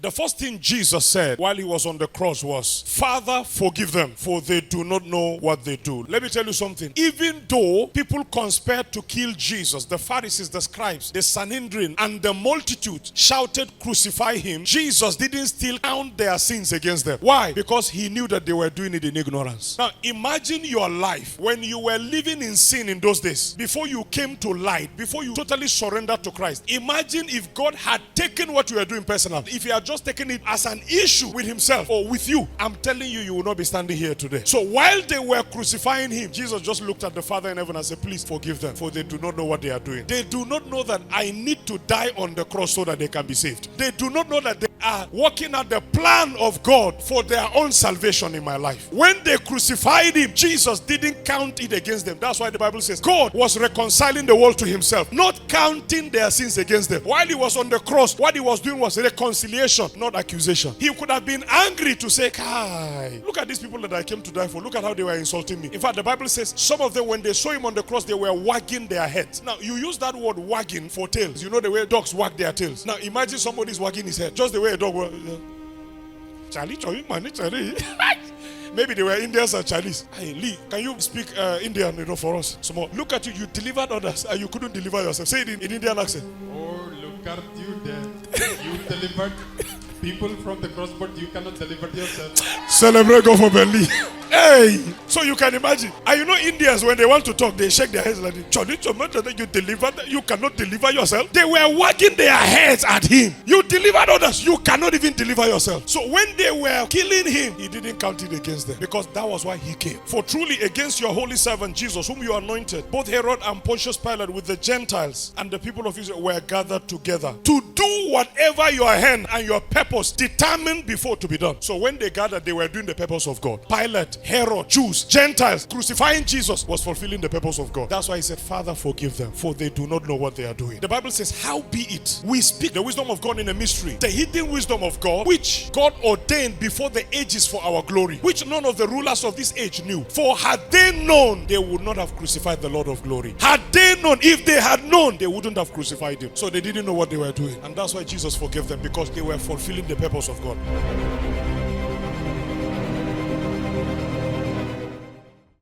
The first thing Jesus said while he was on the cross was, Father, forgive them, for they do not know what they do. Let me tell you something. Even though people conspired to kill Jesus, the Pharisees, the scribes, the Sanhedrin, and the multitude shouted, crucify him, Jesus didn't still count their sins against them. Why? Because he knew that they were doing it in ignorance. Now, imagine your life when you were living in sin in those days, before you came to light, before you totally surrendered to Christ. Imagine if God had taken what you were doing personal, if he had just taken it as an issue with himself or with you. I'm telling you, you will not be standing here today. So while they were crucifying him, Jesus just looked at the Father in heaven and said, please forgive them, for they do not know what they are doing. They do not know that I need to die on the cross so that they can be saved. They do not know that they are working out the plan of God for their own salvation in my life. When they crucified him, Jesus didn't count it against them. That's why the Bible says God was reconciling the world to himself, not counting their sins against them. While he was on the cross, what he was doing was reconciliation, not accusation. He could have been angry to say, Kai, look at these people that I came to die for. Look at how they were insulting me. In fact, the Bible says some of them, when they saw him on the cross, they were wagging their heads. Now, you use that word wagging for tails. You know the way dogs wag their tails. Now, imagine somebody's wagging his head, just the way a dog will. Charlie. Maybe they were Indians and Chinese. Hey, Lee, can you speak Indian for us? Small. Look at you. You delivered others and you couldn't deliver yourself. Say it in Indian accent. Oh, look at you there. You delivered people from the cross, but you cannot deliver yourself. Celebrate God for Berlin. Hey! So you can imagine. And you know Indians, when they want to talk, they shake their heads like this. You delivered, you cannot deliver yourself. They were wagging their heads at him. You delivered others, you cannot even deliver yourself. So when they were killing him, he didn't count it against them, because that was why he came. For truly against your holy servant Jesus, whom you anointed, both Herod and Pontius Pilate with the Gentiles and the people of Israel were gathered together to do whatever your hand and your purpose determined before to be done. So when they gathered, they were doing the purpose of God. Pilate, Herod, Jews, Gentiles, crucifying Jesus was fulfilling the purpose of God. That's why he said, Father, forgive them, for they do not know what they are doing. The Bible says, how be it, we speak the wisdom of God in a mystery, the hidden wisdom of God, which God ordained before the ages for our glory, which none of the rulers of this age knew. For had they known, they would not have crucified the Lord of glory. Had they known, if they had known, they wouldn't have crucified him. So they didn't know what they were doing. And that's why Jesus forgave them, because they were fulfilling the purpose of God.